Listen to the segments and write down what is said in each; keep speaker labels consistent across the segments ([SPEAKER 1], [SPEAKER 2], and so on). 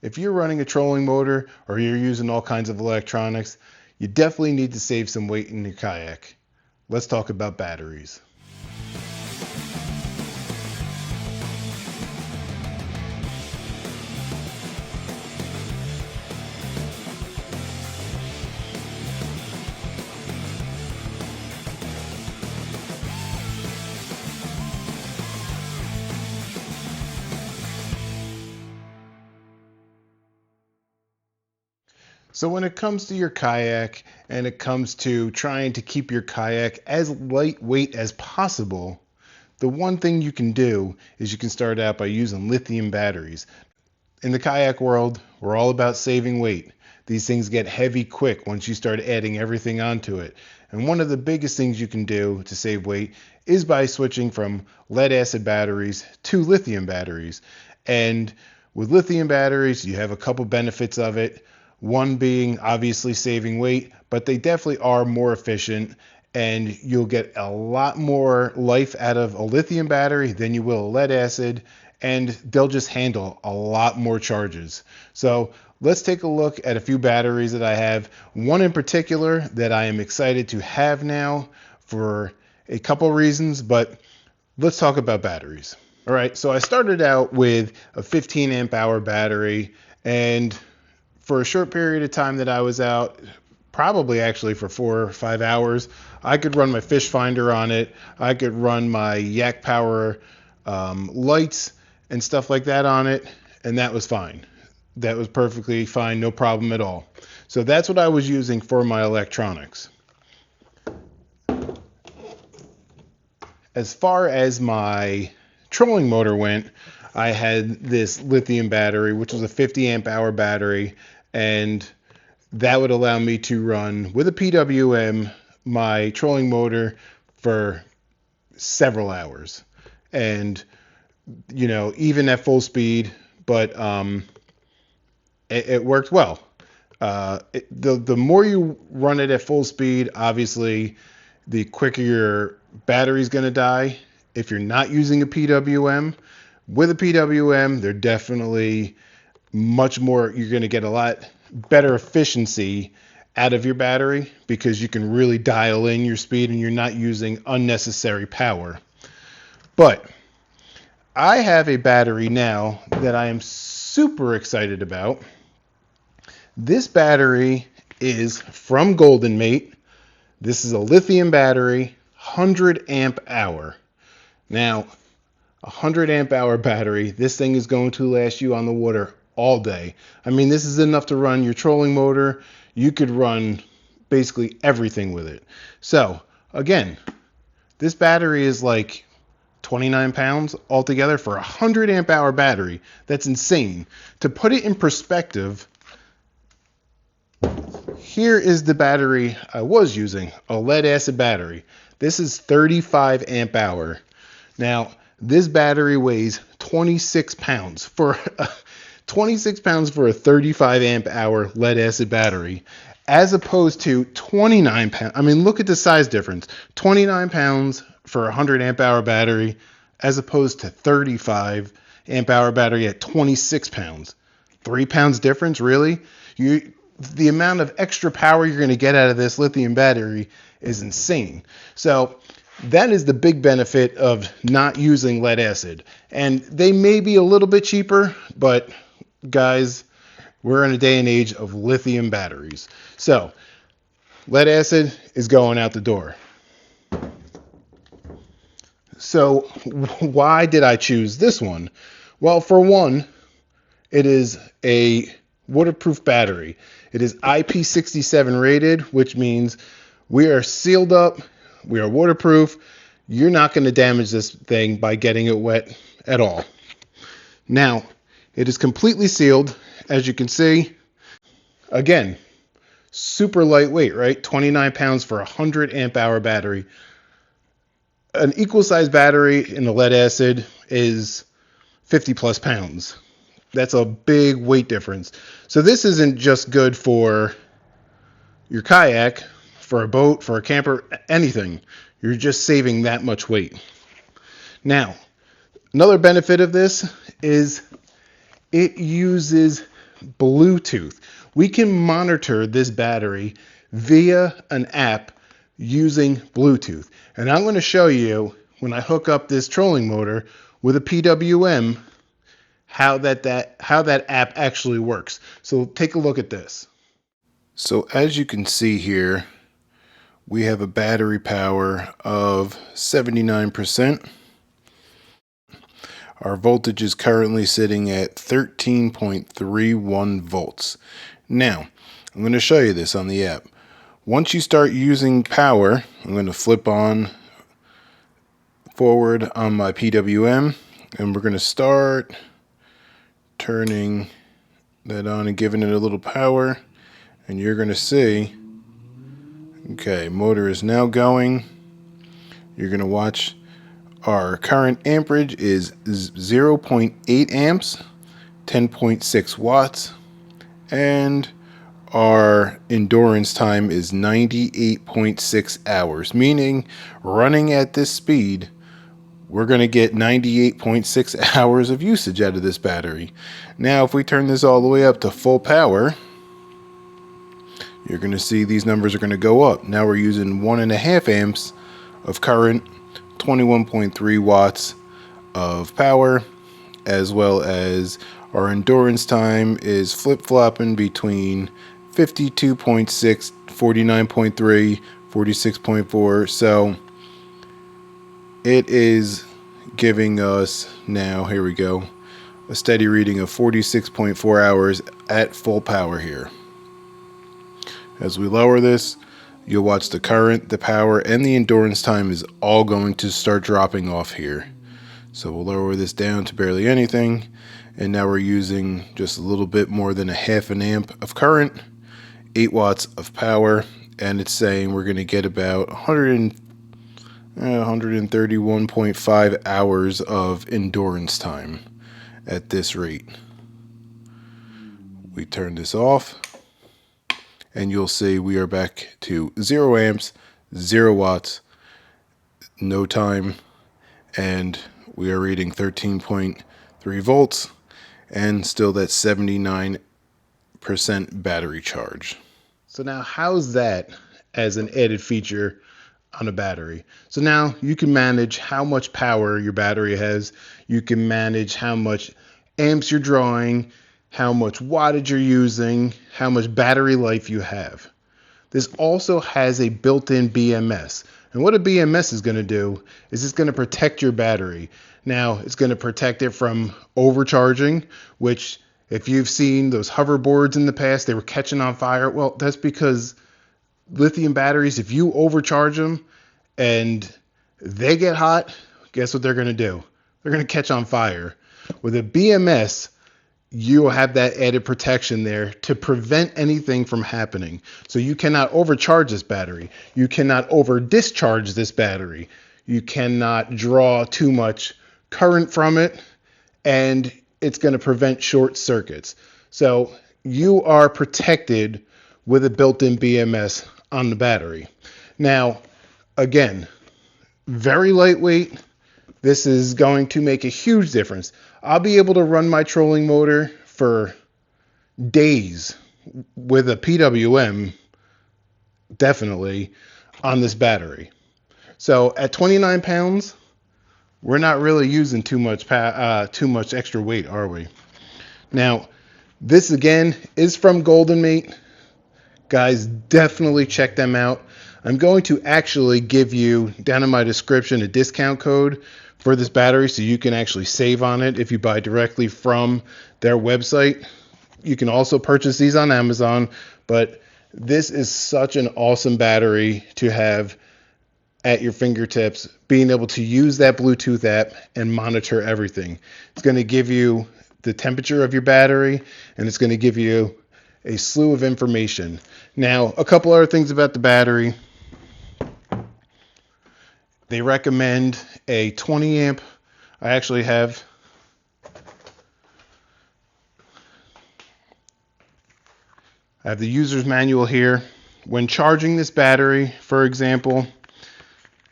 [SPEAKER 1] If you're running a trolling motor or you're using all kinds of electronics, you definitely need to save some weight in your kayak. Let's talk about batteries. So when it comes to your kayak and it comes to trying to keep your kayak as lightweight as possible, the one thing you can do is you can start out by using lithium batteries. In the kayak world, we're all about saving weight. These things get heavy quick once you start adding everything onto it. And one of the biggest things you can do to save weight is by switching from lead acid batteries to lithium batteries. And with lithium batteries, you have a couple benefits of it. One being obviously saving weight, but they definitely are more efficient, and you'll get a lot more life out of a lithium battery than you will a lead acid, and they'll just handle a lot more charges. So let's take a look at a few batteries that I have. One in particular that I am excited to have now for a couple reasons, but let's talk about batteries. All right, so I started out with a 15 amp hour battery, and for a short period of time that I was out, probably actually for 4 or 5 hours, I could run my fish finder on it. I could run my Yak Power lights and stuff like that on it, and that was fine. That was perfectly fine, no problem at all. So that's what I was using for my electronics. As far as my trolling motor went, I had this lithium battery, which was a 50 amp hour battery, and that would allow me to run with a PWM my trolling motor for several hours. And, you know, even at full speed, but it worked well. The more you run it at full speed, obviously, the quicker your battery's going to die. If you're not using a PWM, with a PWM, they're definitely much more, you're going to get a lot better efficiency out of your battery because you can really dial in your speed and you're not using unnecessary power. But I have a battery now that I am super excited about. This battery is from GoldenMate. This is a lithium battery, 100 amp hour. Now, a 100 amp hour battery, this thing is going to last you on the water all day. I mean, this is enough to run your trolling motor. You could run basically everything with it. So, again, this battery is like 29 pounds altogether for a 100 amp hour battery. That's insane. To put it in perspective, here is the battery I was using, a lead acid battery. This is 35 amp hour. Now, this battery weighs 26 pounds for 26 pounds for a 35 amp hour lead acid battery, as opposed to 29 pounds. I mean, look at the size difference. 29 pounds for a 100 amp hour battery, as opposed to 35 amp hour battery at 26 pounds. 3 pounds difference, really? The amount of extra power you're going to get out of this lithium battery is insane. So that is the big benefit of not using lead acid. And they may be a little bit cheaper, but guys, we're in a day and age of lithium batteries. So lead acid is going out the door. So why did I choose this one? Well, for one, it is a waterproof battery. It is IP67 rated, which means we are sealed up, we are waterproof. You're not going to damage this thing by getting it wet at all. Now, it is completely sealed, as you can see. Again, super lightweight, right? 29 pounds for a 100 amp hour battery. An equal size battery in the lead acid is 50 plus pounds. That's a big weight difference. So this isn't just good for your kayak, for a boat, for a camper, anything. You're just saving that much weight. Now, another benefit of this is it uses Bluetooth. We can monitor this battery via an app using Bluetooth. And I'm going to show you when I hook up this trolling motor with a PWM how that app actually works. So take a look at this. So as you can see here, we have a battery power of 79%. Our voltage is currently sitting at 13.31 volts. Now, I'm going to show you this on the app. Once you start using power, I'm going to flip on forward on my PWM, and we're going to start turning that on and giving it a little power, and you're going to see, okay, motor is now going. You're going to watch our current amperage is 0.8 amps, 10.6 watts, and our endurance time is 98.6 hours, meaning running at this speed, we're going to get 98.6 hours of usage out of this battery. Now, if we turn this all the way up to full power, you're going to see these numbers are going to go up. Now we're using 1.5 amps of current, 21.3 watts of power, as well as our endurance time is flip-flopping between 52.6, 49.3, 46.4. So it is giving us now, here we go, a steady reading of 46.4 hours at full power here. As we lower this, you'll watch the current, the power, and the endurance time is all going to start dropping off here. So we'll lower this down to barely anything. And now we're using just a little bit more than 0.5 amp of current, 8 watts of power, and it's saying we're going to get about 131.5 hours of endurance time at this rate. We turn this off, and you'll see we are back to 0 amps, 0 watts, no time, and we are reading 13.3 volts and still that 79% battery charge. So now how's that as an added feature on a battery? So now you can manage how much power your battery has. You can manage how much amps you're drawing, how much wattage you're using, how much battery life you have. This also has a built-in BMS. And what a BMS is going to do is it's going to protect your battery. Now, it's going to protect it from overcharging, which if you've seen those hoverboards in the past, they were catching on fire. Well, that's because lithium batteries, if you overcharge them and they get hot, guess what they're going to do? They're going to catch on fire. With a BMS, you'll have that added protection there to prevent anything from happening. So you cannot overcharge this battery. You cannot over discharge this battery. You cannot draw too much current from it, and it's going to prevent short circuits. So you are protected with a built-in BMS on the battery. Now, again, very lightweight. This is going to make a huge difference. I'll be able to run my trolling motor for days with a PWM, definitely, on this battery. So at 29 pounds, we're not really using too much extra weight, are we? Now, this again is from GoldenMate. Guys, definitely check them out. I'm going to actually give you down in my description a discount code for this battery so you can actually save on it if you buy directly from their website. You can also purchase these on Amazon, but this is such an awesome battery to have at your fingertips, being able to use that Bluetooth app and monitor everything. It's going to give you the temperature of your battery, and it's going to give you a slew of information. Now, a couple other things about the battery. They recommend a 20 amp. I actually have the user's manual here. When charging this battery, for example,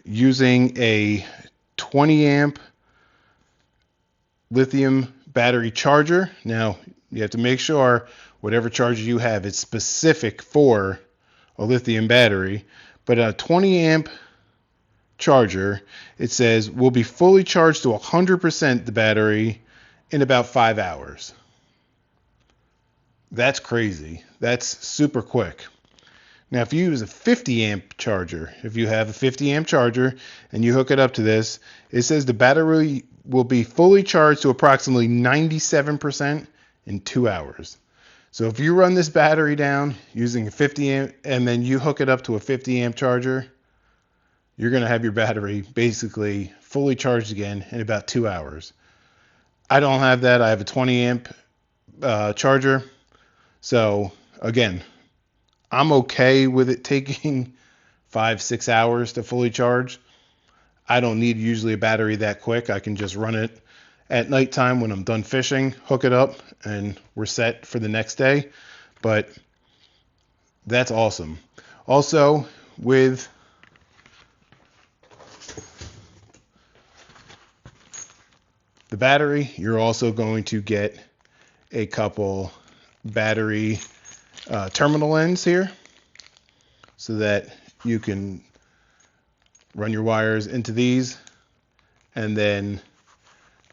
[SPEAKER 1] using a 20 amp lithium battery charger. Now, You have to make sure whatever charger you have is specific for a lithium battery. But a 20 amp charger, it says, will be fully charged to 100% the battery in about 5 hours. That's crazy. That's super quick. Now, if you use a 50 amp charger, if you have a 50 amp charger and you hook it up to this, it says the battery will be fully charged to approximately 97% in 2 hours. So if you run this battery down using a 50 amp and then you hook it up to a 50 amp charger, you're going to have your battery basically fully charged again in about 2 hours. I don't have that. I have a 20 amp charger. So again, I'm okay with it taking 5-6 hours to fully charge. I don't need usually a battery that quick. I can just run it at nighttime when I'm done fishing, hook it up, and we're set for the next day. But that's awesome. Also, with the battery, you're also going to get a couple battery terminal ends here so that you can run your wires into these and then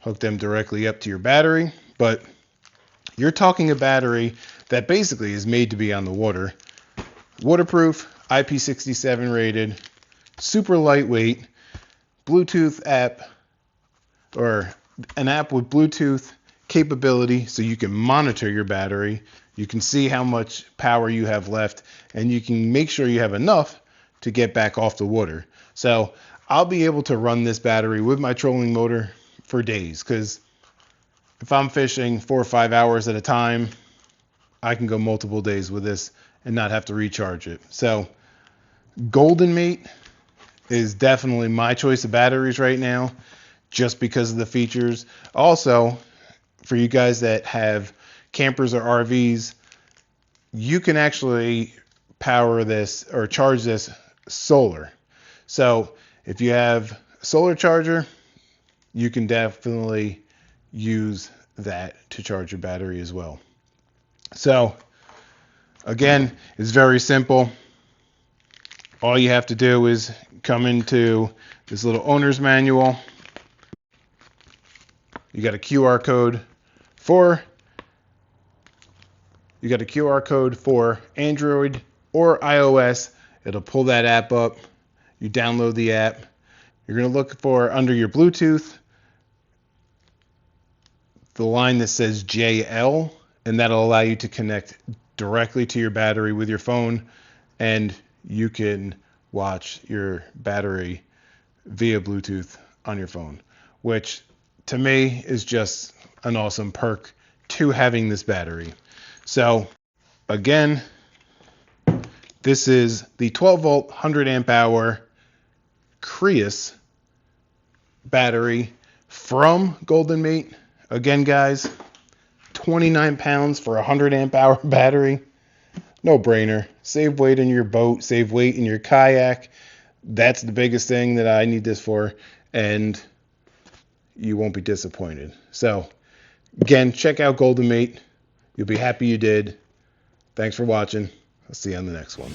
[SPEAKER 1] hook them directly up to your battery. But you're talking a battery that basically is made to be on the water. Waterproof, IP67 rated, super lightweight, Bluetooth app, or an app with Bluetooth capability so you can monitor your battery. You can see how much power you have left, and you can make sure you have enough to get back off the water. So I'll be able to run this battery with my trolling motor for days, because if I'm fishing 4 or 5 hours at a time, I can go multiple days with this and not have to recharge it. So GoldenMate is definitely my choice of batteries right now, just because of the features. Also, for you guys that have campers or RVs, you can actually power this or charge this solar. So if you have a solar charger, you can definitely use that to charge your battery as well. So again, it's very simple. All you have to do is come into this little owner's manual. You got a QR code for Android or iOS. It'll pull that app up. You download the app. You're going to look for, under your Bluetooth, the line that says JL, and that'll allow you to connect directly to your battery with your phone, and you can watch your battery via Bluetooth on your phone, which to me is just an awesome perk to having this battery. So again, this is the 12 volt 100 amp hour Creus battery from GoldenMate. Again, guys, 29 pounds for a 100 amp hour battery. No brainer. Save weight in your boat, save weight in your kayak. That's the biggest thing that I need this for, and you won't be disappointed. So again, check out GoldenMate. You'll be happy you did. Thanks for watching. I'll see you on the next one.